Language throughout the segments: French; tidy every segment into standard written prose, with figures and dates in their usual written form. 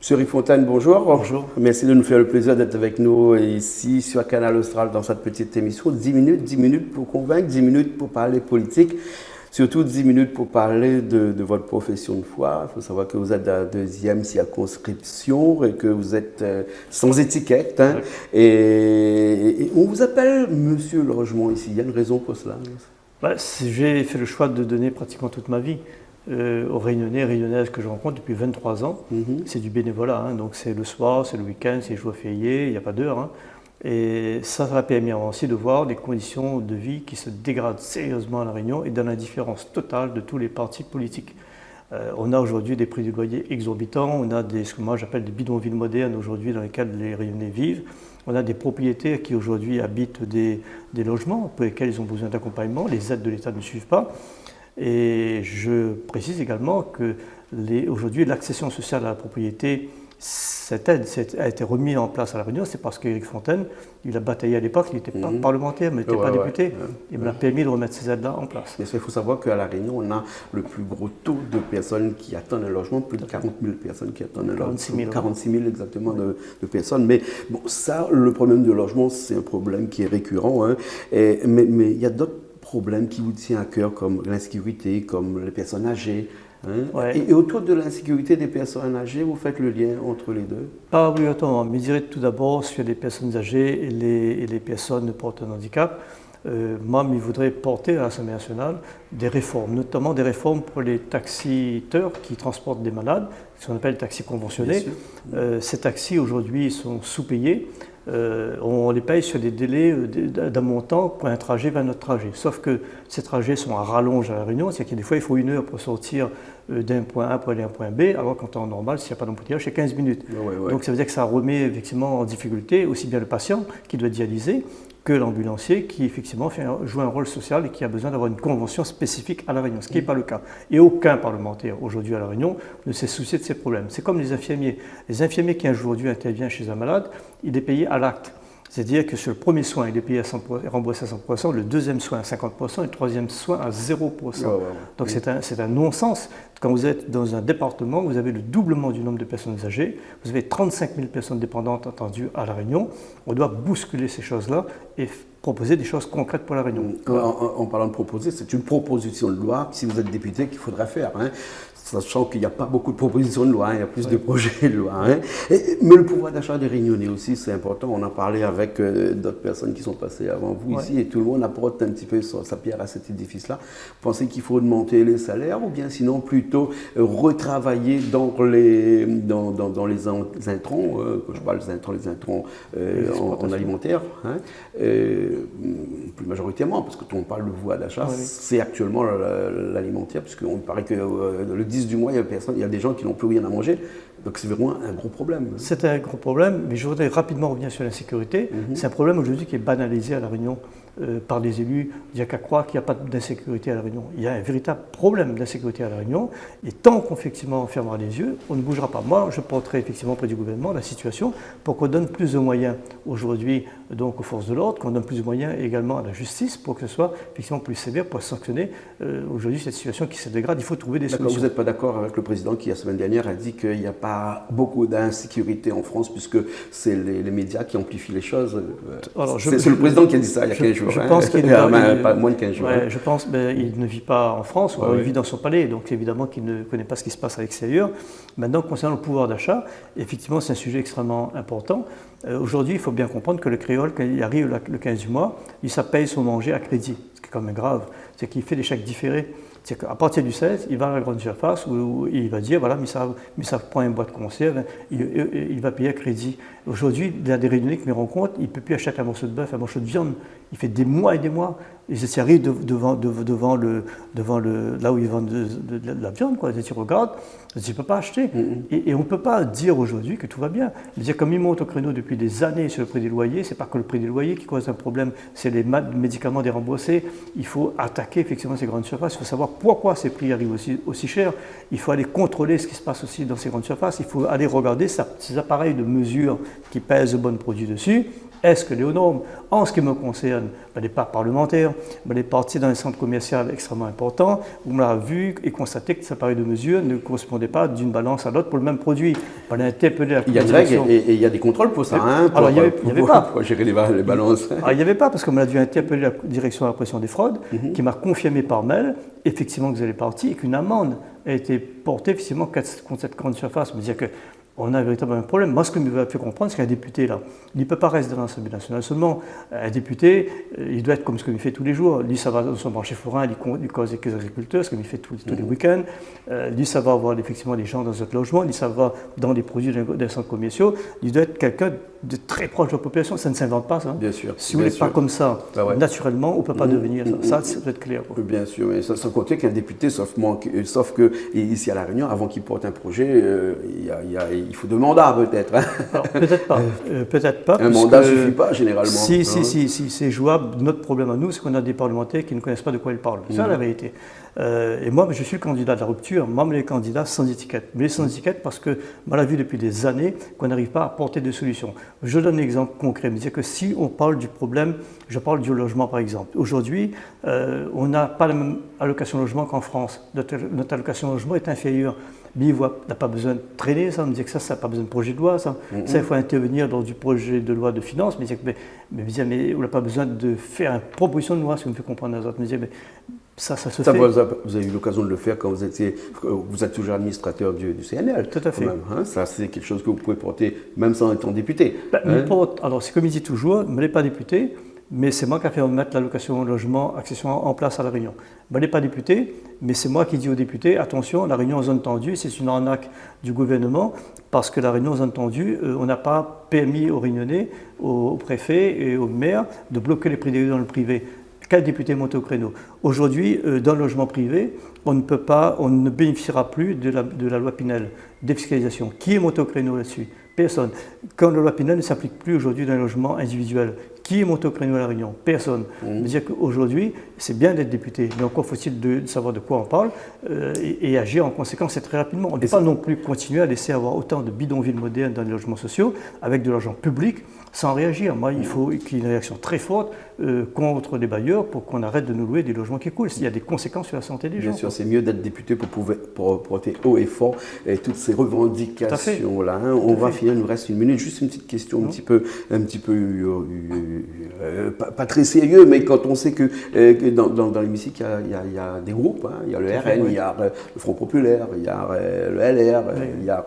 Monsieur Rifontaine, bonjour. Bonjour. Merci de nous faire le plaisir d'être avec nous ici sur Canal Austral dans cette petite émission. 10 minutes pour convaincre, 10 minutes pour parler politique, surtout 10 minutes pour parler de votre profession de foi. Il faut savoir que vous êtes dans la deuxième circonscription et que vous êtes sans étiquette. Hein, et on vous appelle Monsieur Logement ici. Il y a une raison pour cela? J'ai fait le choix de donner pratiquement toute ma vie aux Réunionnais et Réunionnaises que je rencontre depuis 23 ans. C'est du bénévolat, hein, donc c'est le soir, c'est le week-end, c'est jour férié, il n'y a pas d'heure. Hein. Et ça m'a permis aussi de voir des conditions de vie qui se dégradent sérieusement à La Réunion et dans l'indifférence totale de tous les partis politiques. On a aujourd'hui des prix du loyer exorbitants, on a ce que moi j'appelle des bidonvilles modernes aujourd'hui dans lesquels les Réunionnais vivent. On a des propriétaires qui aujourd'hui habitent des logements pour lesquels ils ont besoin d'accompagnement, les aides de l'État ne suivent pas. Et je précise également que aujourd'hui l'accession sociale à la propriété, cette aide a été remise en place à La Réunion, c'est parce qu'Éric Fontaine, il a bataillé à l'époque, il n'était pas parlementaire, mais il n'était pas député. Il m'a permis de remettre ces aides-là en place. Il faut savoir qu'à La Réunion, on a le plus gros taux de personnes qui attendent un logement, plus de 40 000 personnes qui attendent un logement. 46 000 exactement de personnes. Mais bon, ça, le problème du logement, c'est un problème qui est récurrent. Hein. Mais il y a d'autres problèmes qui vous tiennent à cœur, comme l'insécurité, comme les personnes âgées. Hein? Et autour de l'insécurité des personnes âgées, vous faites le lien entre les deux? Pas obligatoirement, mais je dirais tout d'abord sur les personnes âgées et les personnes portant un handicap. Moi, je voudrais porter à l'Assemblée nationale des réformes, notamment des réformes pour les taxiteurs qui transportent des malades, ce qu'on appelle les taxis conventionnés. Ces taxis aujourd'hui sont sous-payés. On les paye sur des délais d'un montant pour un trajet vers notre trajet. Sauf que ces trajets sont à rallonge à La Réunion, c'est-à-dire qu'il des fois il faut 1 heure pour sortir d'un point A pour aller à un point B, alors qu'en temps normal, s'il n'y a pas d'embouteillage, c'est 15 minutes. Donc ça veut dire que ça remet effectivement en difficulté aussi bien le patient qui doit dialyser que l'ambulancier qui effectivement joue un rôle social et qui a besoin d'avoir une convention spécifique à La Réunion, ce qui n'est pas le cas. Et aucun parlementaire aujourd'hui à La Réunion ne s'est soucié de ces problèmes. C'est comme les infirmiers. Les infirmiers qui aujourd'hui interviennent chez un malade, il est payé à l'acte. C'est-à-dire que sur le premier soin, il est payé à 100%, remboursé à 100%, le deuxième soin à 50% et le troisième soin à 0%. Donc c'est un non-sens. Quand vous êtes dans un département, vous avez le doublement du nombre de personnes âgées, vous avez 35 000 personnes dépendantes attendues à La Réunion. On doit bousculer ces choses-là et proposer des choses concrètes pour La Réunion. En parlant de proposer, c'est une proposition de loi, si vous êtes député, qu'il faudra faire. Hein. Sachant qu'il n'y a pas beaucoup de propositions de loi, hein, il y a plus de projets de loi. Hein. Mais le pouvoir d'achat des Réunionnais aussi, c'est important. On a parlé avec d'autres personnes qui sont passées avant vous ici et tout le monde apporte un petit peu sa pierre à cet édifice-là. Vous pensez qu'il faut augmenter les salaires ou bien sinon plutôt retravailler dans les intrants, quand je parle des intrants en alimentaire, hein, plus majoritairement, parce que quand on parle de pouvoir d'achat, c'est actuellement l'alimentaire, parce qu'on paraît que le 10 du mois, il y a des gens qui n'ont plus rien à manger. Donc c'est vraiment un gros problème. C'est un gros problème, mais je voudrais rapidement revenir sur l'insécurité. C'est un problème aujourd'hui qui est banalisé à La Réunion par les élus. Il n'y a qu'à croire qu'il n'y a pas d'insécurité à La Réunion. Il y a un véritable problème d'insécurité à La Réunion. Et tant qu'effectivement on fermera les yeux, on ne bougera pas. Moi, je porterai effectivement auprès du gouvernement la situation pour qu'on donne plus de moyens aujourd'hui donc aux forces de l'ordre, qu'on donne plus de moyens également à la justice pour que ce soit effectivement plus sévère pour sanctionner aujourd'hui cette situation qui se dégrade. Il faut trouver des solutions. Vous n'êtes pas d'accord avec le président qui, la semaine dernière, a dit qu'il n'y a pas beaucoup d'insécurité en France puisque c'est les médias qui amplifient les choses. C'est le président qui a dit ça il y a 15 jours. Je pense qu'il pas moins de 15 jours. Je pense qu'il ne vit pas en France, il vit dans son palais, donc évidemment qu'il ne connaît pas ce qui se passe à l'extérieur. Maintenant, concernant le pouvoir d'achat, effectivement, c'est un sujet extrêmement important. Aujourd'hui, il faut bien comprendre que le créole, quand il arrive le 15 du mois, ça paye son manger à crédit, ce qui est quand même grave. C'est qu'il fait des chèques différés. C'est qu'à partir du 16, il va à la grande surface où il va dire, voilà, mais ça prend une boîte de conserve, il va payer à crédit. Aujourd'hui, il y a des Réunionnais qui me rencontrent, il ne peut plus acheter un morceau de bœuf, un morceau de viande. Il fait des mois et des mois. Ils arrivent devant là où ils vendent de la viande, quoi. Ils regardent, ils ne peuvent pas acheter. Et on ne peut pas dire aujourd'hui que tout va bien. Dire comme ils montent au créneau depuis des années sur le prix des loyers, ce n'est pas que le prix des loyers qui cause un problème, c'est les médicaments déremboursés. Il faut attaquer effectivement ces grandes surfaces. Il faut savoir pourquoi ces prix arrivent aussi chers. Il faut aller contrôler ce qui se passe aussi dans ces grandes surfaces. Il faut aller regarder ces appareils de mesure qui pèsent de bons produits dessus. Est-ce que les normes, en ce qui me concerne, les parts parlementaires, les parties dans les centres commerciaux extrêmement importants, on l'a vu et constaté que ces appareils de mesure ne correspondaient pas d'une balance à l'autre pour le même produit. On a interpellé la Il y a une règle et il y a des contrôles pour ça, alors il n'y avait pas. Pour gérer les balances. Alors, il n'y avait pas, parce qu'on a dû interpeller la direction de la répression des fraudes, qui m'a confirmé par mail, effectivement, que vous allez partir et qu'une amende a été portée, effectivement, contre cette grande surface. Me dire que on a un véritable problème. Moi, ce que me fait comprendre, c'est qu'un député, là, il ne peut pas rester dans l'Assemblée nationale seulement. Un député, il doit être comme ce qu'il fait tous les jours. Lui, ça va dans son marché forain, il cause avec les agriculteurs, ce qu'il fait tous les week-ends. Lui, ça va avoir effectivement des gens dans notre logement. Lui, ça va dans les produits des centres commerciaux. Il doit être quelqu'un de très proche de la population. Ça ne s'invente pas, ça. Bien sûr. Si vous n'êtes pas comme ça, naturellement, on ne peut pas devenir ça. Ça doit être clair. Quoi. Bien sûr, mais sans compter qu'un député, sauf que ici à La Réunion, avant qu'il porte un projet, il faut 2 mandats peut-être. Alors, peut-être pas. Peut-être pas. Un mandat ne suffit pas généralement. Si, c'est jouable. Notre problème à nous, c'est qu'on a des parlementaires qui ne connaissent pas de quoi ils parlent. C'est ça la vérité. Et moi, je suis le candidat de la rupture, moi, les candidats sans étiquette. Mais sans étiquette parce que, on l'a vu depuis des années, qu'on n'arrive pas à apporter de solutions. Je donne un exemple concret. C'est que si on parle du problème, je parle du logement par exemple. Aujourd'hui, on n'a pas la même allocation de logement qu'en France. Notre allocation de logement est inférieure. Mais il n'a pas besoin de traîner, ça. On me dit que ça n'a pas besoin de projet de loi, ça. Ça, il faut intervenir dans du projet de loi de finances. Mais on n'a pas besoin de faire une proposition de loi, si vous me faites comprendre les autres. Mais ça se fait. Vous avez eu l'occasion de le faire quand vous êtes toujours administrateur du CNL. Tout à fait. Même, hein. Ça, c'est quelque chose que vous pouvez porter, même sans être député. Alors, c'est comme il dit toujours, je ne l'ai pas député, mais c'est moi qui ai fait mettre l'allocation logement accession en place à La Réunion. Je n'ai pas député, mais c'est moi qui dis aux députés, attention, La Réunion en zone tendue, c'est une arnaque du gouvernement, parce que La Réunion en zone tendue, on n'a pas permis aux Réunionnais, aux préfets et aux maires de bloquer les prix des lieux dans le privé. Quel député monte au créneau? Aujourd'hui, dans le logement privé, on ne bénéficiera plus de la loi Pinel, défiscalisation. Qui est monté au créneau là-dessus? Personne. Quand la loi Pinel ne s'applique plus aujourd'hui dans les logements individuels, qui est monté au créneau à La Réunion? Personne. C'est-à-dire qu'aujourd'hui, c'est bien d'être député, mais encore faut-il de savoir de quoi on parle et agir en conséquence et très rapidement. On ne peut pas non plus continuer à laisser avoir autant de bidonvilles modernes dans les logements sociaux avec de l'argent public sans réagir. Moi, il faut qu'il y ait une réaction très forte contre les bailleurs pour qu'on arrête de nous louer des logements qui coulent. Il y a des conséquences sur la santé des gens. Bien sûr, c'est mieux d'être député pour porter haut et fort toutes ces revendications-là. On va finir, il nous reste 1 minute. Juste une petite question un petit peu pas très sérieux, mais quand on sait que dans l'hémicycle, il y a des groupes, hein. Il y a le RN, il y a le Front Populaire, il y a le LR, il y a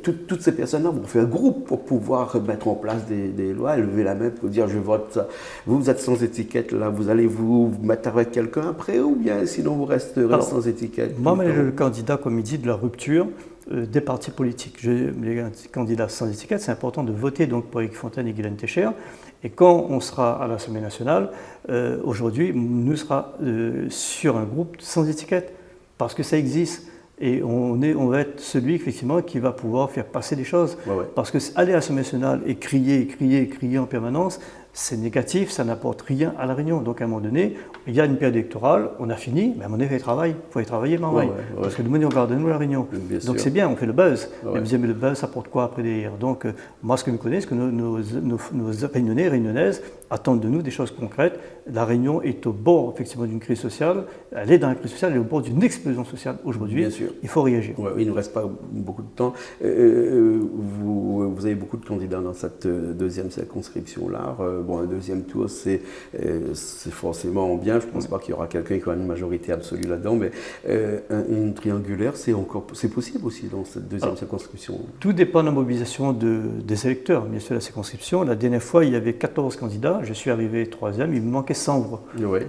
toutes ces personnes-là vont faire un groupe pour pouvoir mettre en place des lois, lever la main pour dire je vote ça. Vous êtes sans étiquette, là, vous allez vous mettre avec quelqu'un après ou bien sinon vous resterez sans étiquette? Moi, je suis le candidat, comme il dit, de la rupture des partis politiques. Les candidats sans étiquette, c'est important de voter donc pour Éric Fontaine et Guylaine Técher. Et quand on sera à l'Assemblée nationale, aujourd'hui, nous serons sur un groupe sans étiquette, parce que ça existe. Et on va être celui, effectivement, qui va pouvoir faire passer des choses. Parce que aller à l'Assemblée nationale et crier en permanence, c'est négatif, ça n'apporte rien à La Réunion. Donc, à un moment donné, il y a une période électorale, on a fini, mais à un moment donné, il faut y travailler, parce que nous, on garde nous La Réunion. Donc, c'est bien, on fait le buzz. Mais le buzz, ça apporte quoi après derrière? Donc, moi, ce que je connais, c'est que nos Réunionnais et Réunionnaises attendent de nous des choses concrètes. La Réunion est au bord, effectivement, d'une crise sociale. Elle est dans la crise sociale, elle est au bord d'une explosion sociale aujourd'hui. Il faut réagir. Il ne nous reste pas beaucoup de temps. Vous avez beaucoup de candidats dans cette deuxième circonscription-là. Un deuxième tour, c'est forcément bien. Je ne pense pas qu'il y aura quelqu'un qui aura une majorité absolue là-dedans, mais une triangulaire, c'est possible aussi dans cette deuxième circonscription. Tout dépend de la mobilisation des électeurs, bien sûr, de la circonscription. La dernière fois, il y avait 14 candidats. Je suis arrivé 3e. Il me manquait 100 voix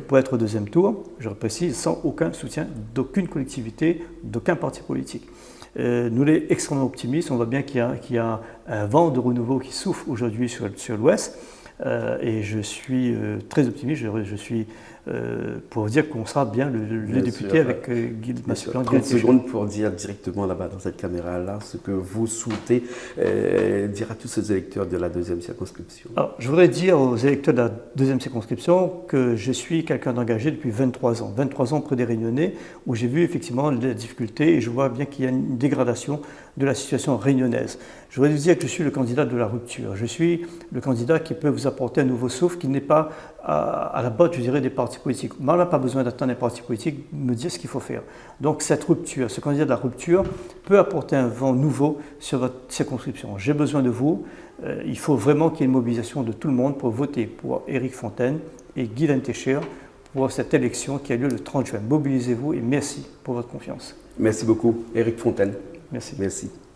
pour être au deuxième tour. Je précise, sans aucun soutien d'aucune collectivité, d'aucun parti politique. Nous, les extrêmement optimistes, on voit bien qu'il y a un vent de renouveau qui souffle aujourd'hui sur l'Ouest. Et je suis très optimiste, je suis pour vous dire qu'on sera bien le député avec Guy Massoupian. 30 secondes pour dire directement là-bas dans cette caméra-là ce que vous souhaitez dire à tous ces électeurs de la deuxième circonscription. Alors, je voudrais dire aux électeurs de la deuxième circonscription que je suis quelqu'un d'engagé depuis 23 ans. 23 ans auprès des Réunionnais, où j'ai vu effectivement les difficultés et je vois bien qu'il y a une dégradation de la situation réunionnaise. Je voudrais vous dire que je suis le candidat de la rupture. Je suis le candidat qui peut vous apporter un nouveau souffle, qui n'est pas à la botte, je dirais, des partis politiques. Mais on n'a pas besoin d'attendre les partis politiques me dire ce qu'il faut faire. Donc cette rupture, ce candidat de la rupture peut apporter un vent nouveau sur votre circonscription. J'ai besoin de vous. Il faut vraiment qu'il y ait une mobilisation de tout le monde pour voter pour Éric Fontaine et Guy Técher pour cette élection qui a lieu le 30 juin. Mobilisez-vous et merci pour votre confiance. Merci beaucoup, Éric Fontaine. Merci. Merci.